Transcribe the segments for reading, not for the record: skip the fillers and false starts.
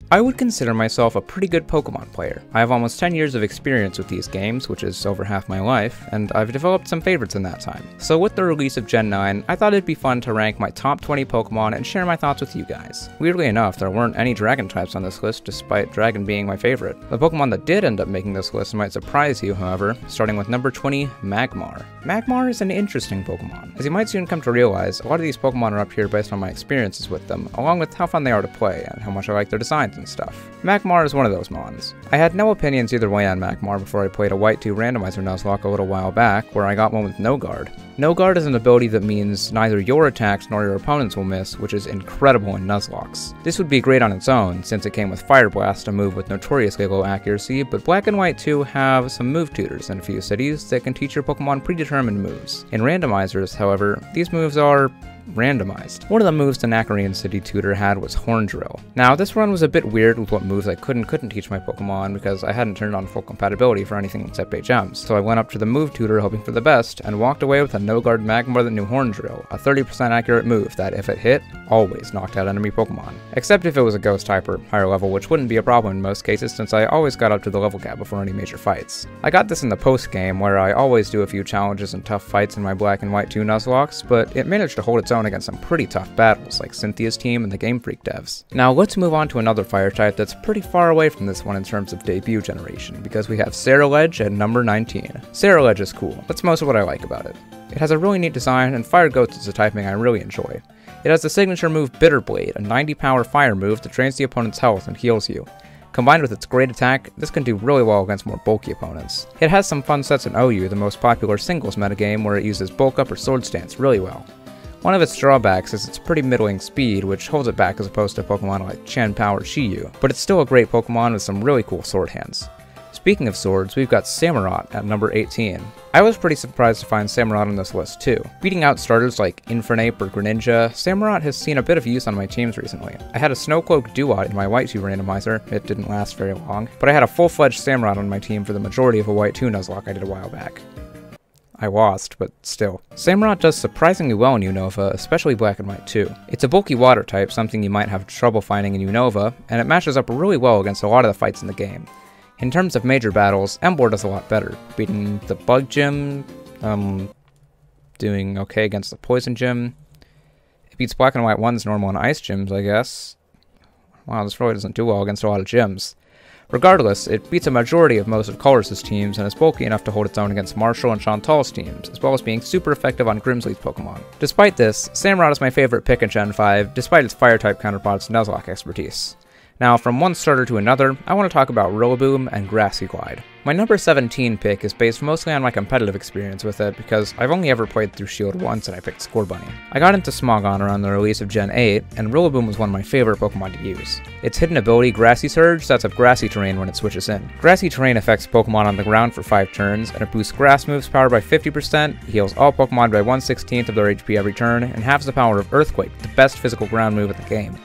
I would consider myself a pretty good Pokemon player. I have almost 10 years of experience with these games, which is over half my life, and I've developed some favorites in that time. So with the release of Gen 9, I thought it'd be fun to rank my top 20 Pokemon and share my thoughts with you guys. Weirdly enough, there weren't any Dragon types on this list, despite Dragon being my favorite. The Pokemon that did end up making this list might surprise you, however, starting with number 20, Magmar. Magmar is an interesting Pokemon. As you might soon come to realize, a lot of these Pokemon are up here based on my experiences with them, along with how fun they are to play and how much I like their designs and stuff. Magmar is one of those mons. I had no opinions either way on Magmar before I played a White 2 randomizer Nuzlocke a little while back, where I got one with No Guard. No Guard is an ability that means neither your attacks nor your opponents will miss, which is incredible in Nuzlockes. This would be great on its own, since it came with Fire Blast, a move with notoriously low accuracy, but Black and White 2 have some move tutors in a few cities that can teach your Pokemon predetermined moves. In randomizers, however, these moves are randomized. One of the moves the Nacarian City tutor had was Horn Drill. Now, this run was a bit weird with what moves I couldn't teach my Pokemon because I hadn't turned on full compatibility for anything except HMs. So I went up to the move tutor hoping for the best and walked away with a No Guard Magmar that knew Horn Drill, a 30% accurate move that, if it hit, always knocked out enemy Pokemon. Except if it was a Ghost type or higher level, which wouldn't be a problem in most cases since I always got up to the level cap before any major fights. I got this in the post game where I always do a few challenges and tough fights in my Black and White 2 Nuzlocks, but it managed to hold its own against some pretty tough battles like Cynthia's team and the Game Freak devs. Now let's move on to another fire type that's pretty far away from this one in terms of debut generation, because we have Ceruledge at number 19. Ceruledge is cool. That's most of what I like about it. It has a really neat design, and Fire Ghost is a typing I really enjoy. It has the signature move Bitter Blade, a 90 power fire move that drains the opponent's health and heals you. Combined with its great attack, this can do really well against more bulky opponents. It has some fun sets in OU, the most popular singles metagame, where it uses Bulk Up or Sword Stance really well. One of its drawbacks is its pretty middling speed, which holds it back as opposed to Pokemon like Chien-Pao or Shiyu, but it's still a great Pokemon with some really cool sword hands. Speaking of swords, we've got Samurott at number 18. I was pretty surprised to find Samurott on this list too. Beating out starters like Infernape or Greninja, Samurott has seen a bit of use on my teams recently. I had a Snowcloak Duat in my White 2 randomizer, it didn't last very long, but I had a full-fledged Samurott on my team for the majority of a White 2 Nuzlocke I did a while back. I lost, but still. Samurott does surprisingly well in Unova, especially Black and White 2. It's a bulky water type, something you might have trouble finding in Unova, and it matches up really well against a lot of the fights in the game. In terms of major battles, Emboar does a lot better, beating the Bug Gym, doing okay against the Poison Gym. It beats Black and White 1's normal and Ice Gyms, I guess. Wow, this really doesn't do well against a lot of gyms. Regardless, it beats a majority of most of Colress's teams and is bulky enough to hold its own against Marshall and Chantal's teams, as well as being super effective on Grimsley's Pokemon. Despite this, Samurott is my favorite pick in Gen 5, despite its Fire-type counterpart's Nuzlocke expertise. Now, from one starter to another, I want to talk about Rowaboom and Grassy Glide. My number 17 pick is based mostly on my competitive experience with it, because I've only ever played through Shield once and I picked Scorbunny. I got into Smogon around the release of Gen 8, and Rowaboom was one of my favorite Pokemon to use. Its hidden ability, Grassy Surge, sets up grassy terrain when it switches in. Grassy terrain affects Pokemon on the ground for 5 turns, and it boosts grass moves power by 50%, heals all Pokemon by 1/16 of their HP every turn, and halves the power of Earthquake, the best physical ground move in the game.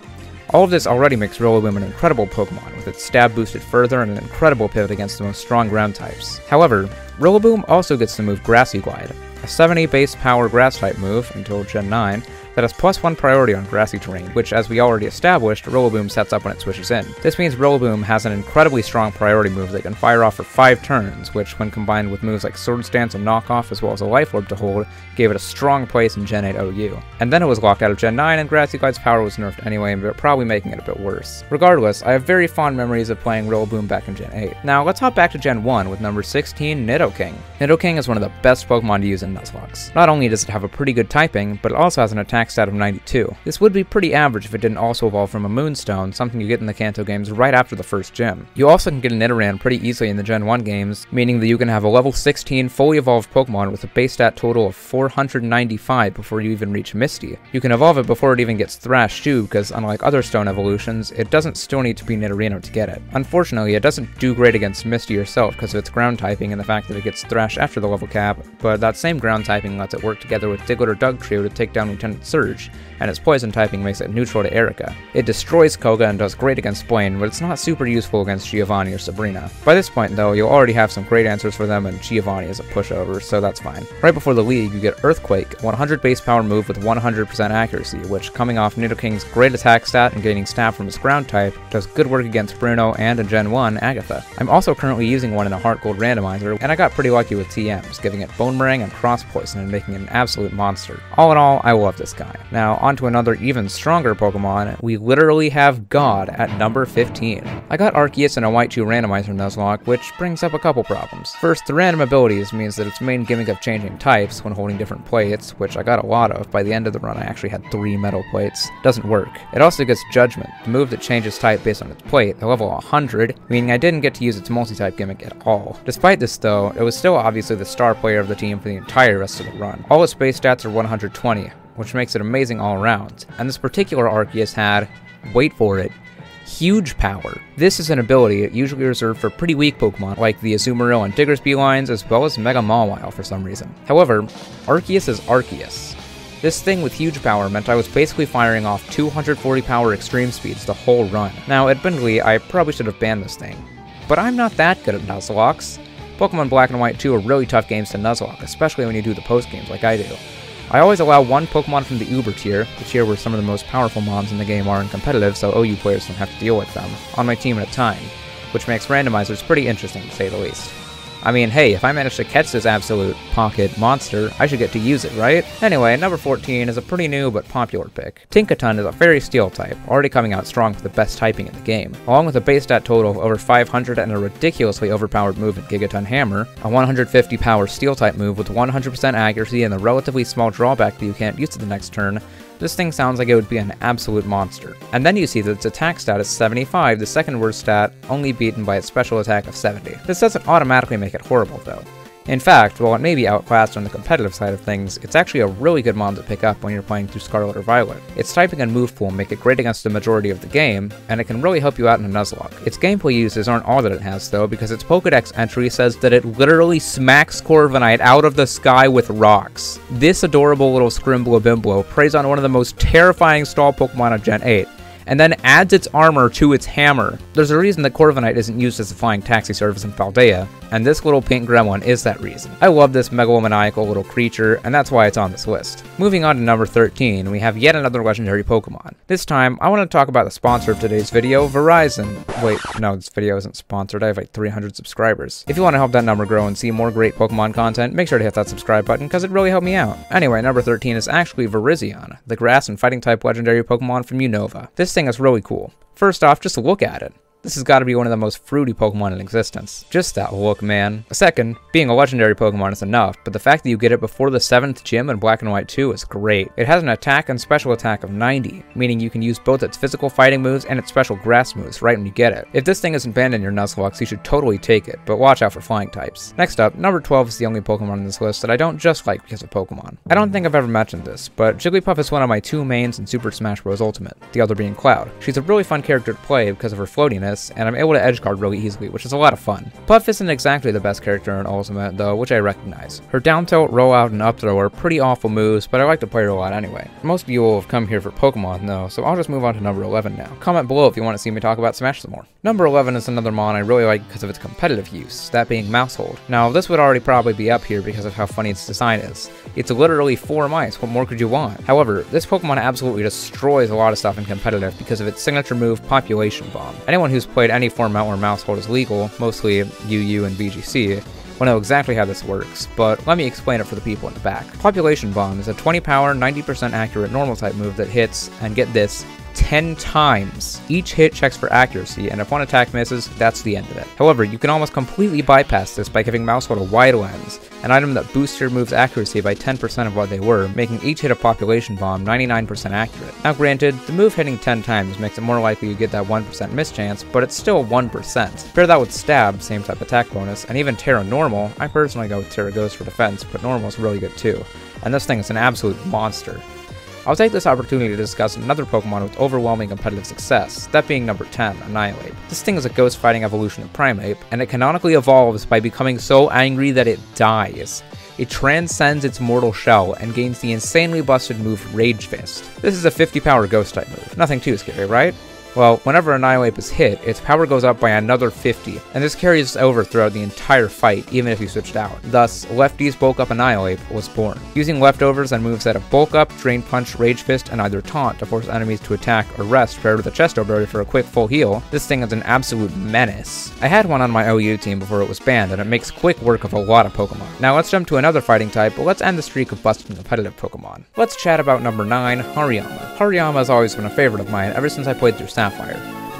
All of this already makes Rowaboom an incredible Pokemon, with its stab boosted further and an incredible pivot against the most strong ground types. However, Rowaboom also gets the move Grassy Glide, a 70 base power grass type move until Gen 9 that has +1 priority on grassy terrain, which, as we already established, Rowaboom sets up when it switches in. This means Rowaboom has an incredibly strong priority move that can fire off for 5 turns, which, when combined with moves like Sword Stance and Knockoff as well as a Life Orb to hold, gave it a strong place in Gen 8 OU. And then it was locked out of Gen 9 and Grassy Glide's power was nerfed anyway, but probably making it a bit worse. Regardless, I have very fond memories of playing Rowaboom back in Gen 8. Now, let's hop back to Gen 1 with number 16, Nitto King. Nitto King is one of the best Pokemon to use in Nuzlocke. Not only does it have a pretty good typing, but it also has an attack stat of 92. This would be pretty average if it didn't also evolve from a Moonstone, something you get in the Kanto games right after the first gym. You also can get a Nidoran pretty easily in the Gen 1 games, meaning that you can have a level 16 fully evolved Pokemon with a base stat total of 495 before you even reach Misty. You can evolve it before it even gets Thrash too, because unlike other Stone evolutions, it doesn't still need to be Nidorino to get it. Unfortunately, it doesn't do great against Misty herself because of its ground typing and the fact that it gets Thrash after the level cap, but that same ground typing lets it work together with Diglett or Dugtrio to take down Lieutenant Surge, and its poison typing makes it neutral to Erica. It destroys Koga and does great against Blaine, but it's not super useful against Giovanni or Sabrina. By this point though, you'll already have some great answers for them, and Giovanni is a pushover, so that's fine. Right before the league, you get Earthquake, 100 base power move with 100% accuracy, which, coming off Nitto King's great attack stat and gaining stab from his ground type, does good work against Bruno and in Gen 1, Agatha. I'm also currently using one in a Heart Gold randomizer, and I got pretty lucky with TMs, giving it Boomerang and Cross Poison and making it an absolute monster. All in all, I love this guy. Now, on to another even stronger Pokemon. We literally have God at number 15. I got Arceus in a White 2 randomizer Nuzlocke, which brings up a couple problems. First, the random abilities means that its main gimmick of changing types when holding different plates, which I got a lot of. By the end of the run, I actually had 3 metal plates. Doesn't work. It also gets Judgment, the move that changes type based on its plate, at level 100, meaning I didn't get to use its multi-type gimmick at all. Despite this though, it was still obviously the star player of the team for the entire rest of the run. All its base stats are 120, which makes it amazing all around, and this particular Arceus had, wait for it, Huge Power. This is an ability usually reserved for pretty weak Pokemon like the Azumero and Diggersby lines, as well as Mega Mawile for some reason. However, Arceus is Arceus. This thing with Huge Power meant I was basically firing off 240 power extreme speeds the whole run. Now, admittedly, I probably should have banned this thing, but I'm not that good at Nuzlocks. Pokemon Black and White 2 are really tough games to Nuzlocke, especially when you do the post games like I do. I always allow one Pokemon from the Uber tier, the tier where some of the most powerful mons in the game are in competitive so OU players don't have to deal with them, on my team at a time, which makes randomizers pretty interesting to say the least. I mean, hey, if I manage to catch this absolute pocket monster, I should get to use it, right? Anyway, number 14 is a pretty new but popular pick. Tinkerton is a Fairy Steel type, already coming out strong for the best typing in the game. Along with a base stat total of over 500 and a ridiculously overpowered move in Gigaton Hammer, a 150 power Steel type move with 100% accuracy and the relatively small drawback that you can't use it the next turn, this thing sounds like it would be an absolute monster. And then you see that its attack stat is 75, the second worst stat, only beaten by its special attack of 70. This doesn't automatically make it horrible though. In fact, while it may be outclassed on the competitive side of things, it's actually a really good mon to pick up when you're playing through Scarlet or Violet. Its typing and move pool make it great against the majority of the game, and it can really help you out in a Nuzlocke. Its gameplay uses aren't all that it has though, because its Pokedex entry says that it literally smacks Corviknight out of the sky with rocks. This adorable little Scrimblow preys on one of the most terrifying stall Pokemon of Gen 8, and then adds its armor to its hammer. There's a reason that Corviknight isn't used as a flying taxi service in Paldea, and this little pink gremlin is that reason. I love this megalomaniacal little creature, and that's why it's on this list. Moving on to number 13, we have yet another legendary Pokemon. This time, I want to talk about the sponsor of today's video, Virizion. Wait, no, this video isn't sponsored, I have like 300 subscribers. If you want to help that number grow and see more great Pokemon content, make sure to hit that subscribe button, because it really helped me out. Anyway, number 13 is actually Virizion, the grass and fighting type legendary Pokemon from Unova. This thing is really cool. First off, just look at it. This has got to be one of the most fruity Pokemon in existence. Just that look, man. Second, being a legendary Pokemon is enough, but the fact that you get it before the 7th gym in Black and White 2 is great. It has an attack and special attack of 90, meaning you can use both its physical fighting moves and its special grass moves right when you get it. If this thing isn't banned in your Nuzlocke, you should totally take it, but watch out for flying types. Next up, number 12 is the only Pokemon on this list that I don't just like because of Pokemon. I don't think I've ever mentioned this, but Jigglypuff is one of my 2 mains in Super Smash Bros. Ultimate, the other being Cloud. She's a really fun character to play because of her floatiness, and I'm able to edgeguard really easily, which is a lot of fun. Puff isn't exactly the best character in Ultimate though, which I recognize. Her down tilt, roll out, and up throw are pretty awful moves, but I like to play her a lot anyway. Most of you will have come here for Pokemon though, so I'll just move on to number 11 now. Comment below if you want to see me talk about Smash some more. Number 11 is another mon I really like because of its competitive use, that being Mousehold. Now this would already probably be up here because of how funny its design is. It's literally 4 mice, what more could you want? However, this Pokemon absolutely destroys a lot of stuff in competitive because of its signature move, Population Bomb. Anyone who's played any format where Mousehold is legal, mostly UU and VGC, will know exactly how this works, but let me explain it for the people in the back. Population Bomb is a 20 power, 90% accurate normal type move that hits, and get this, 10 times. Each hit checks for accuracy, and if one attack misses, that's the end of it. However, you can almost completely bypass this by giving Mousehold a Wide Lens, an item that boosts your move's accuracy by 10% of what they were, making each hit of Population Bomb 99% accurate. Now granted, the move hitting 10 times makes it more likely you get that 1% miss chance, but it's still 1%. Pair that with Stab, same type attack bonus, and even Terra Normal. I personally go with Terra Ghost for defense, but Normal is really good too. And this thing is an absolute monster. I'll take this opportunity to discuss another Pokemon with overwhelming competitive success, that being number 10, Annihilate. This thing is a ghost fighting evolution of Primeape, and it canonically evolves by becoming so angry that it dies. it transcends its mortal shell and gains the insanely busted move Rage Fist. This is a 50 power ghost type move. Nothing too scary, right? Well, whenever Annihil is hit, its power goes up by another 50, and this carries over throughout the entire fight, even if you switched out. Thus, Lefty's Bulk Up Annihil was born. Using leftovers and moves that have Bulk Up, Drain Punch, Rage Fist, and either Taunt to force enemies to attack or rest paired with a Chesto Berry for a quick full heal, this thing is an absolute menace. I had one on my OU team before it was banned, and it makes quick work of a lot of Pokemon. Now let's jump to another fighting type, but let's end the streak of busting competitive Pokemon. Let's chat about number 9, Hariyama. Hariyama has always been a favorite of mine ever since I played through Sapphire.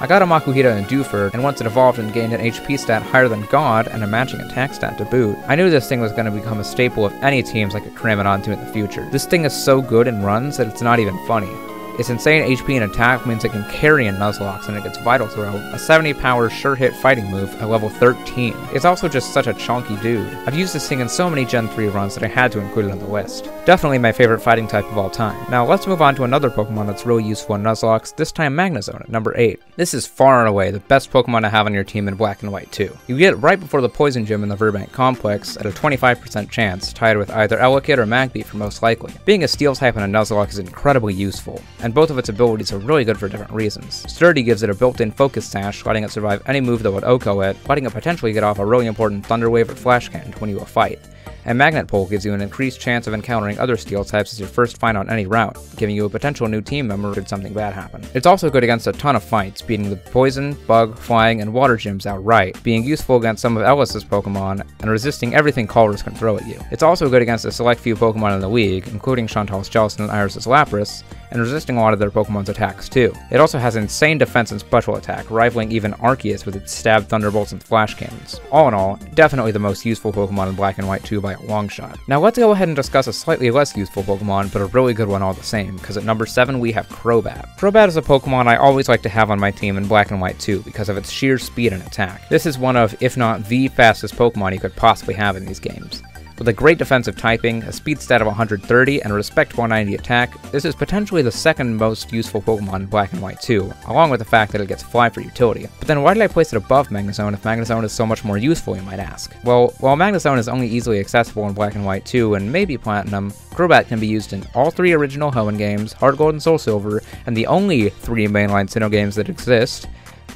I got a Makuhita in Dewford, and once it evolved and gained an HP stat higher than God and a matching attack stat to boot, I knew this thing was going to become a staple of any teams I could cram it onto in the future. This thing is so good in runs that it's not even funny. Its insane HP and attack means it can carry in Nuzlocke, and it gets Vital Throw, a 70 power sure hit fighting move at level 13. It's also just such a chunky dude. I've used this thing in so many Gen 3 runs that I had to include it on the list. Definitely my favorite fighting type of all time. Now let's move on to another Pokemon that's really useful in Nuzlocke, this time Magnezone at number 8. This is far and away the best Pokemon to have on your team in Black and White 2. You get it right before the Poison Gym in the Verbank Complex at a 25% chance, tied with either Elekid or Magby for most likely. Being a Steel type in a Nuzlocke is incredibly useful, and both of its abilities are really good for different reasons. Sturdy gives it a built-in focus sash, letting it survive any move that would OHKO it, letting it potentially get off a really important Thunder Wave or Flash Cannon to win you a fight. And Magnet Pull gives you an increased chance of encountering other Steel types as your first find on any route, giving you a potential new team member should something bad happen. It's also good against a ton of fights, beating the Poison, Bug, Flying, and Water gyms outright, being useful against some of Ellis's Pokemon, and resisting everything Colress can throw at you. It's also good against a select few Pokemon in the league, including Chantal's Jellicent and Iris's Lapras, and resisting a lot of their Pokemon's attacks too. It also has insane defense and special attack, rivaling even Arceus with its Stab, Thunderbolts, and Flash Cannons. All in all, definitely the most useful Pokemon in Black and White 2 by a long shot. Now let's go ahead and discuss a slightly less useful Pokemon, but a really good one all the same, because at number 7 we have Crobat. Crobat is a Pokemon I always like to have on my team in Black and White 2 because of its sheer speed and attack. This is one of, if not the fastest Pokemon you could possibly have in these games. With a great defensive typing, a speed stat of 130, and a Respect 190 attack, this is potentially the second most useful Pokemon in Black and White 2, along with the fact that it gets Fly for utility. But then why did I place it above Magnezone if Magnezone is so much more useful, you might ask? Well, while Magnezone is only easily accessible in Black and White 2 and maybe Platinum, Crobat can be used in all 3 original Hoenn games, Heart Gold and Soul Silver, and the only 3 mainline Sinnoh games that exist,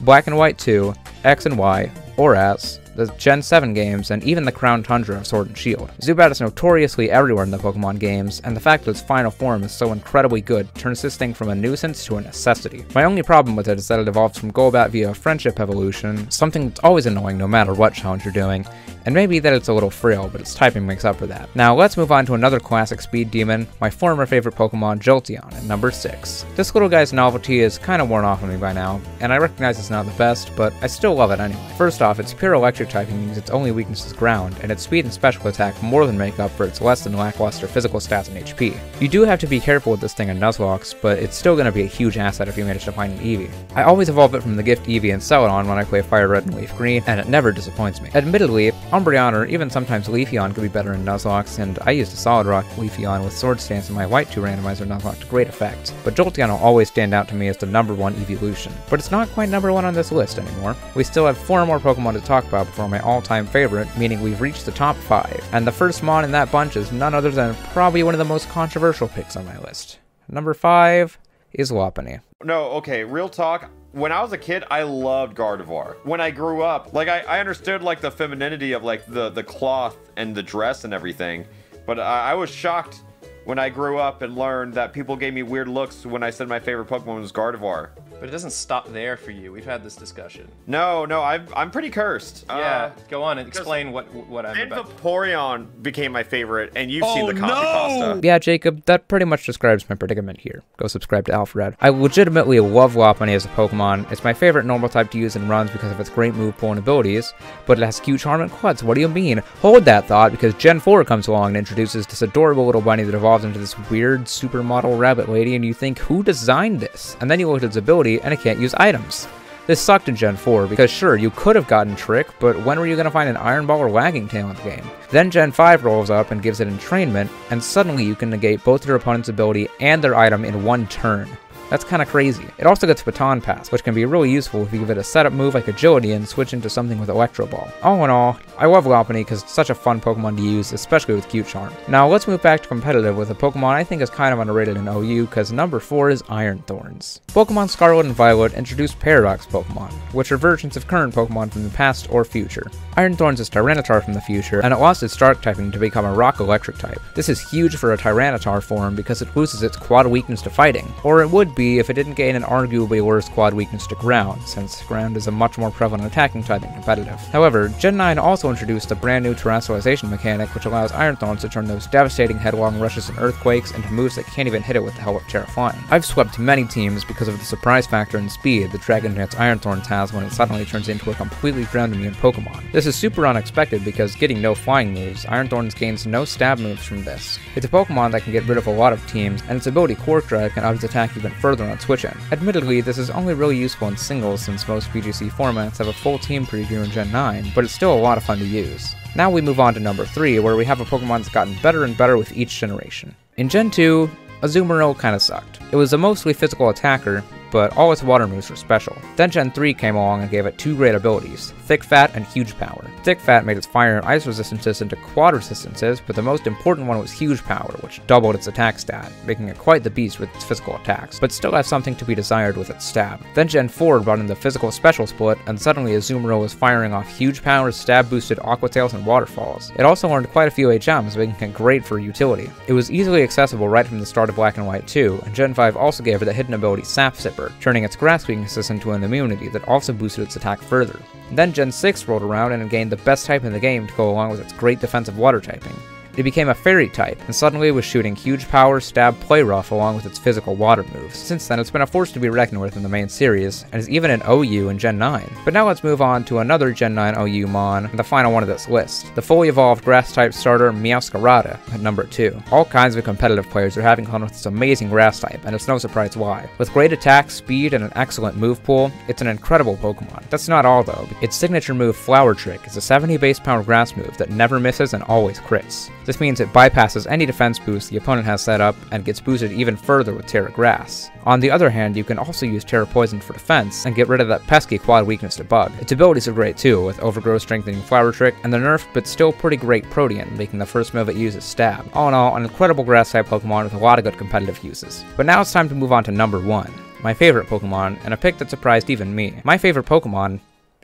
Black and White 2, X and Y, or S, the Gen 7 games, and even the Crown Tundra of Sword and Shield. Zubat is notoriously everywhere in the Pokemon games, and the fact that its final form is so incredibly good turns this thing from a nuisance to a necessity. My only problem with it is that it evolves from Golbat via Friendship evolution, something that's always annoying no matter what challenge you're doing, and maybe that it's a little frail, but its typing makes up for that. Now let's move on to another classic speed demon, my former favorite Pokemon, Jolteon, at number 6. This little guy's novelty is kinda worn off on me by now, and I recognize it's not the best, but I still love it anyway. First off, its pure electric typing means its only weakness is ground, and its speed and special attack more than make up for its less than lackluster physical stats and HP. You do have to be careful with this thing in Nuzlocke, but it's still going to be a huge asset if you manage to find an Eevee. I always evolve it from the Gift Eevee and Celadon when I play Fire Red and Leaf Green, and it never disappoints me. Admittedly, Umbreon or even sometimes Leafeon could be better in Nuzlocke, and I used a Solid Rock Leafeon with Sword Stance in my White 2 randomizer Nuzlocke to great effect, but Jolteon will always stand out to me as the number 1 evolution. But it's not quite number 1 on this list anymore. We still have 4 more Pokemon to talk about before my all-time favorite, meaning we've reached the top 5, and the first Mon in that bunch is none other than probably one of the most controversial picks on my list. Number 5 is Wapony. No, okay, real talk. When I was a kid, I loved Gardevoir. When I grew up, like, I understood, like, the femininity of, like, the cloth and the dress and everything, but I was shocked when I grew up and learned that people gave me weird looks when I said my favorite Pokemon was Gardevoir. But it doesn't stop there for you. We've had this discussion. No, I'm pretty cursed. Yeah, go on and explain what I'm about. Vaporeon became my favorite, and you've seen the Coffee Pasta. Yeah, Jacob, that pretty much describes my predicament here. Go subscribe to Alfred. I legitimately love Wapony as a Pokemon. It's my favorite normal type to use in runs because of its great move pool and abilities, but it has cute charm and clutch. What do you mean? Hold that thought, because Gen 4 comes along and introduces this adorable little bunny that evolves into this weird supermodel rabbit lady, and you think, who designed this? And then you look at its ability, and it can't use items. This sucked in Gen 4, because sure, you could have gotten Trick, but when were you going to find an Iron Ball or Wagging Tail in the game? Then Gen 5 rolls up and gives it entrainment, and suddenly you can negate both your opponent's ability and their item in one turn. That's kinda crazy. It also gets Baton Pass, which can be really useful if you give it a setup move like Agility and switch into something with Electro Ball. All in all, I love Wapony because it's such a fun Pokemon to use, especially with Q-Charm. Now let's move back to competitive with a Pokemon I think is kind of underrated in OU, because number 4 is Iron Thorns. Pokemon Scarlet and Violet introduced Paradox Pokemon, which are versions of current Pokemon from the past or future. Iron Thorns is Tyranitar from the future, and it lost its Dark typing to become a Rock Electric type. This is huge for a Tyranitar form because it loses its quad weakness to fighting, or it would be if it didn't gain an arguably worse quad weakness to ground, since ground is a much more prevalent attacking type in competitive. However, Gen 9 also introduced a brand new terrestrialization mechanic which allows Iron Thorns to turn those devastating headlong rushes and earthquakes into moves that can't even hit it with the help of Terra Flying. I've swept many teams because of the surprise factor and speed that Dragon Dance Iron Thorns has when it suddenly turns into a completely ground immune Pokemon. This is super unexpected because getting no flying moves, Iron Thorns gains no stab moves from this. It's a Pokemon that can get rid of a lot of teams, and its ability Quark Drive can up its attack even further on switch-in. Admittedly, this is only really useful in singles since most VGC formats have a full team preview in Gen 9, but it's still a lot of fun to use. Now we move on to number 3, where we have a Pokemon that's gotten better and better with each generation. In Gen 2, Azumero kinda sucked. It was a mostly physical attacker, but all its water moves were special. Then Gen 3 came along and gave it 2 great abilities, Thick Fat and Huge Power. Thick Fat made its fire and ice resistances into quad resistances, but the most important one was Huge Power, which doubled its attack stat, making it quite the beast with its physical attacks, but still has something to be desired with its stab. Then Gen 4 brought in the physical special split, and suddenly Azumero was firing off Huge Power, stab boosted Aqua Tails, and Waterfalls. It also learned quite a few HMs, making it great for utility. It was easily accessible right from the start of Black and White 2, and Gen 5 also gave it the hidden ability Sap Sipper, turning its grass weaknesses into an immunity that also boosted its attack further. Then Gen 6 rolled around and it gained the best type in the game to go along with its great defensive water typing. It became a Fairy type, and suddenly was shooting Huge Power, Stab, Play Rough along with its physical water moves. Since then, it's been a force to be reckoned with in the main series, and is even an OU in Gen 9. But now let's move on to another Gen 9 OU Mon, and the final one of this list. The fully evolved Grass-type starter Mioskarada at number 2. All kinds of competitive players are having fun with this amazing Grass type, and it's no surprise why. With great attack, speed, and an excellent move pool, it's an incredible Pokemon. That's not all though. Its signature move Flower Trick is a 70 base power Grass move that never misses and always crits. This means it bypasses any defense boost the opponent has set up and gets boosted even further with Terra Grass. On the other hand, you can also use Terra Poison for defense and get rid of that pesky quad weakness to Bug. Its abilities are great too, with Overgrowth strengthening Flower Trick and the nerfed but still pretty great Protean, making the first move it uses Stab. All in all, an incredible Grass type Pokemon with a lot of good competitive uses. But now it's time to move on to number 1, my favorite Pokemon, and a pick that surprised even me. My favorite Pokemon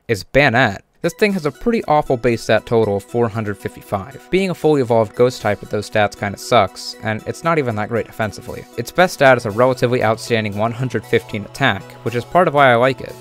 is Bana. This thing has a pretty awful base stat total of 455. Being a fully evolved ghost type with those stats kinda sucks, and it's not even that great defensively. Its best stat is a relatively outstanding 115 attack, which is part of why I like it.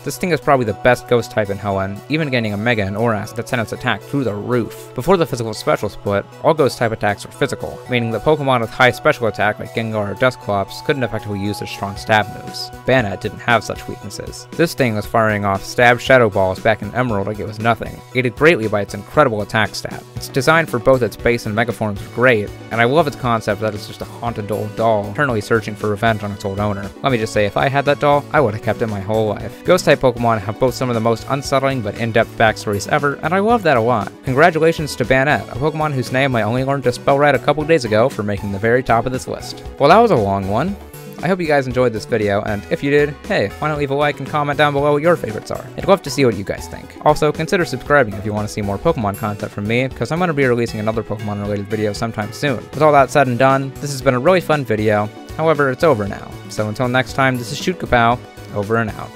This thing is probably the best ghost type in Helen, even gaining a Mega and Oras that sent its attack through the roof. Before the physical special split, all ghost type attacks were physical, meaning that Pokemon with high special attack like Gengar or Dusclops couldn't effectively use their strong stab moves. Bana didn't have such weaknesses. This thing was firing off Stab Shadow Balls back in Emerald like it was nothing, aided greatly by its incredible attack stat. Its design for both its base and Mega forms is great, and I love its concept that it's just a haunted old doll, eternally searching for revenge on its old owner. Let me just say, if I had that doll, I would have kept it my whole life. Ghost type Pokemon have both some of the most unsettling but in-depth backstories ever, and I love that a lot. Congratulations to Bana, a Pokemon whose name I only learned to spell right a couple days ago for making the very top of this list. Well, that was a long one. I hope you guys enjoyed this video, and if you did, hey, why not leave a like and comment down below what your favorites are. I'd love to see what you guys think. Also, consider subscribing if you want to see more Pokemon content from me, because I'm going to be releasing another Pokemon-related video sometime soon. With all that said and done, this has been a really fun video. However, it's over now. So until next time, this is Shoot Kapow, over and out.